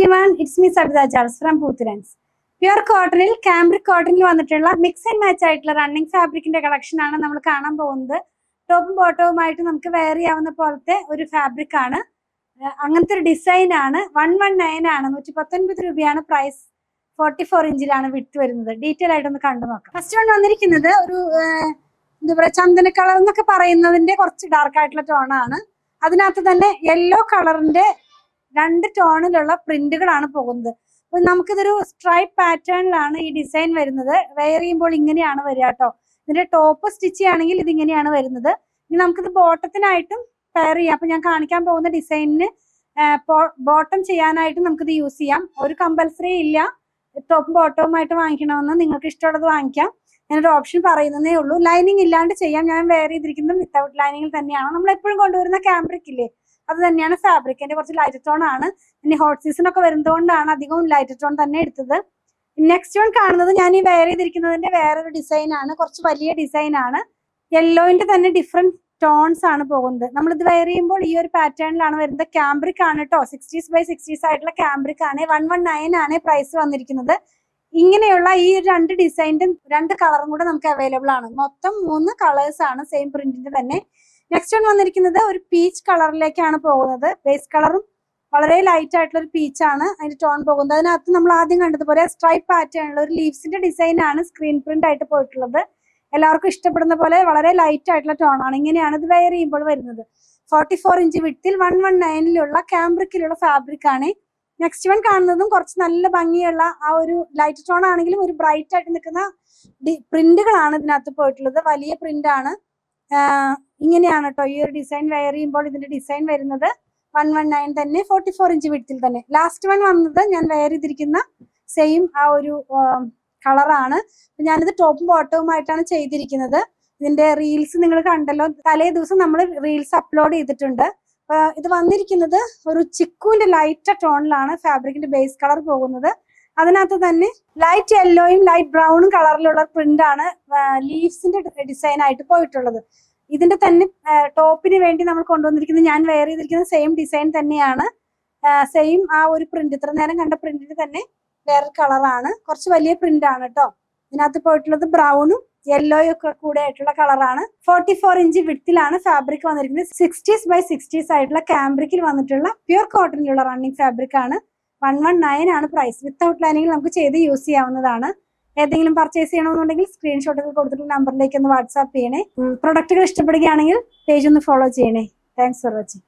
everyone, it's me Sabita Charles from Poothirans. Pure cottonil, cambric cottonil വന്നിട്ടുള്ള mix and match ആയിട്ടുള്ള running ഫാബ്രിക്കിന്റെ collection ആണ് നമ്മൾ കാണാൻ പോകുന്നത്. ടോപ്പും ബോട്ടവും ആയിട്ട് നമുക്ക് വെയർ ചെയ്യാവുന്ന പോലത്തെ ഒരു ഫാബ്രിക് ആണ്. അങ്ങനത്തെ ഒരു ഡിസൈൻ ആണ്. 119 ആണ്, 119 രൂപയാണ് പ്രൈസ്. 44 ഇഞ്ചിലാണ് വിഡ്ത്ത് വരുന്നത്. ഡീറ്റെയിൽ ആയിട്ടൊന്ന് കണ്ടു നോക്കാം. ഫസ്റ്റ് വൺ വന്നിരിക്കുന്നത് ഒരു എന്താ പറയുക, ചന്ദന കളർ എന്നൊക്കെ പറയുന്നതിന്റെ കുറച്ച് ഡാർക്ക് ആയിട്ടുള്ള ടോണാണ്. അതിനകത്ത് തന്നെ യെല്ലോ കളറിന്റെ 2 ടോണിലുള്ള പ്രിന്റുകളാണ് പോകുന്നത്. അപ്പൊ നമുക്കിതൊരു സ്ട്രൈപ്പ് പാറ്റേണിലാണ് ഈ ഡിസൈൻ വരുന്നത്. വെയർ ചെയ്യുമ്പോൾ ഇങ്ങനെയാണ് വരിക കേട്ടോ. ഇതിന്റെ ടോപ്പ് സ്റ്റിച്ച് ചെയ്യുകയാണെങ്കിൽ ഇത് ഇങ്ങനെയാണ് വരുന്നത്. ഇനി നമുക്കിത് ബോട്ടത്തിനായിട്ടും പെയർ ചെയ്യാം. അപ്പൊ ഞാൻ കാണിക്കാൻ പോകുന്ന ഡിസൈനിന് ബോട്ടം ചെയ്യാനായിട്ട് നമുക്കിത് യൂസ് ചെയ്യാം. ഒരു കമ്പൽസറി ഇല്ല ടോപ്പും ബോട്ടവുമായിട്ട് വാങ്ങിക്കണമെന്ന്. നിങ്ങൾക്ക് ഇഷ്ടമുള്ളത് വാങ്ങിക്കാം. ഞാനൊരു ഓപ്ഷൻ പറയുന്നതേ ഉള്ളൂ. ലൈനിങ് ഇല്ലാണ്ട് ചെയ്യാം. ഞാൻ വെയർ ചെയ്തിരിക്കുന്നത് വിത്തൗട്ട് ലൈനിങ്ങിൽ തന്നെയാണ്. നമ്മൾ എപ്പോഴും കൊണ്ടുവരുന്ന ക്യാമ്പ്രിക് ഇല്ലേ, അത് തന്നെയാണ് ഫാബ്രിക്. എന്റെ കുറച്ച് ലൈറ്റ് ടോൺ ആണ്. ഇനി ഹോട്ട് സീസൺ ഒക്കെ വരുന്നതുകൊണ്ടാണ് അധികവും ലൈറ്റ് ടോൺ തന്നെ എടുത്തത്. നെക്സ്റ്റ് വൺ കാണുന്നത് ഞാൻ ഈ വെയർ ചെയ്തിരിക്കുന്നതിന്റെ വേറൊരു ഡിസൈൻ ആണ്. കുറച്ച് വലിയ ഡിസൈൻ ആണ്. യെല്ലോയിന്റെ തന്നെ ഡിഫറെന്റ് ടോൺസ് ആണ് പോകുന്നത്. നമ്മളിത് വെയർ ചെയ്യുമ്പോൾ ഈ ഒരു പാറ്റേണിലാണ് വരുന്നത്. ക്യാമ്പ്രിക് ആണ് കേട്ടോ. 60s by 60s ആയിട്ടുള്ള ക്യാമ്പ്രിക് ആണ്. 119 ആണ് പ്രൈസ് വന്നിരിക്കുന്നത്. ഇങ്ങനെയുള്ള ഈ 2 ഡിസൈൻ്റെ 2 കളറും കൂടെ നമുക്ക് അവൈലബിൾ ആണ്. മൊത്തം 3 കളേഴ്സ് ആണ് സെയിം പ്രിന്റിന്റെ തന്നെ. നെക്സ്റ്റ് വൺ വന്നിരിക്കുന്നത് ഒരു പീച്ച് കളറിലേക്കാണ് പോകുന്നത്. ബേസ് കളറും വളരെ ലൈറ്റ് ആയിട്ടുള്ള ഒരു പീച്ചാണ് അതിന്റെ ടോൺ പോകുന്നത്. അതിനകത്ത് നമ്മൾ ആദ്യം കണ്ടതുപോലെ സ്ട്രൈപ്പ് പാറ്റേണുള്ള ഒരു ലീവ്സിന്റെ ഡിസൈൻ ആണ് സ്ക്രീൻ പ്രിന്റ് ആയിട്ട് പോയിട്ടുള്ളത്. എല്ലാവർക്കും ഇഷ്ടപ്പെടുന്ന പോലെ വളരെ ലൈറ്റ് ആയിട്ടുള്ള ടോൺ ആണ്. ഇങ്ങനെയാണ് ഇത് വെയർ ചെയ്യുമ്പോൾ വരുന്നത്. 44 ഇഞ്ച് വിഡ്ത്തിൽ 119 ക്യാമ്പ്രിക്കിലുള്ള ഫാബ്രിക് ആണ്. നെക്സ്റ്റ് വൺ കാണുന്നതും കുറച്ച് നല്ല ഭംഗിയുള്ള ആ ഒരു ലൈറ്റ് ടോൺ ആണെങ്കിലും ഒരു ബ്രൈറ്റ് ആയിട്ട് നിൽക്കുന്ന പ്രിന്റുകളാണ് ഇതിനകത്ത് പോയിട്ടുള്ളത്. വലിയ പ്രിന്റ് ആണ്. ഇങ്ങനെയാണ് കേട്ടോ ഈ ഒരു ഡിസൈൻ വെയർ ചെയ്യുമ്പോൾ ഇതിന്റെ ഡിസൈൻ വരുന്നത്. 119 തന്നെ, 44 ഇഞ്ച് വിഡ്ത്തിൽ തന്നെ. ലാസ്റ്റ് വൺ വന്നത് ഞാൻ വെയർ ചെയ്തിരിക്കുന്ന സെയിം ആ ഒരു കളറാണ്. ഞാനിത് ടോപ്പും ബോട്ടവുമായിട്ടാണ് ചെയ്തിരിക്കുന്നത്. ഇതിന്റെ റീൽസ് നിങ്ങൾ കണ്ടല്ലോ. തലേ ദിവസം നമ്മൾ റീൽസ് അപ്ലോഡ് ചെയ്തിട്ടുണ്ട്. ഇത് വന്നിരിക്കുന്നത് ഒരു ചിക്കുവിന്റെ ലൈറ്റ് ടോണിലാണ് ഫാബ്രിക്കിന്റെ ബേസ് കളർ പോകുന്നത്. അതിനകത്ത് തന്നെ ലൈറ്റ് യെല്ലോയും ലൈറ്റ് ബ്രൗണും കളറിലുള്ള പ്രിന്റ് ആണ് ലീവ്സിന്റെ ഡിസൈൻ ആയിട്ട് പോയിട്ടുള്ളത്. ഇതിന്റെ തന്നെ ടോപ്പിന് വേണ്ടി നമ്മൾ കൊണ്ടുവന്നിരിക്കുന്നത് ഞാൻ വെയർ ചെയ്തിരിക്കുന്ന സെയിം ഡിസൈൻ തന്നെയാണ്. സെയിം ആ ഒരു പ്രിന്റ്, ഇത്ര നേരം കണ്ട പ്രിന്റിന് തന്നെ വേറെ കളറാണ്. കുറച്ച് വലിയ പ്രിന്റ് ആണ് കേട്ടോ. ഇതിനകത്ത് പോയിട്ടുള്ളത് ബ്രൗണും യെല്ലോയും ഒക്കെ കൂടെ ആയിട്ടുള്ള കളറാണ്. 44 ഇഞ്ച് വിഡ്ത്തിലാണ് ഫാബ്രിക് വന്നിരിക്കുന്നത്. 60s by 60s ആയിട്ടുള്ള ക്യാമ്പ്രിക്കിൽ വന്നിട്ടുള്ള പ്യൂർ കോട്ടണിലുള്ള റണ്ണിങ് ഫാബ്രിക് ആണ്. 119 ആണ് പ്രൈസ്. വിത്തൗട്ട് ലൈനിങ്ങിൽ നമുക്ക് ചെയ്ത് യൂസ് ചെയ്യാവുന്നതാണ്. ഏതെങ്കിലും പർച്ചേസ് ചെയ്യണമെന്നുണ്ടെങ്കിൽ സ്ക്രീൻഷോട്ടുകൾ കൊടുത്തിട്ടുള്ള നമ്പറിലേക്ക് ഒന്ന് വാട്സാപ്പ് ചെയ്യണേ. പ്രൊഡക്റ്റുകൾ ഇഷ്ടപ്പെടുകയാണെങ്കിൽ പേജ് ഒന്ന് ഫോളോ ചെയ്യണേ. Thanks for watching.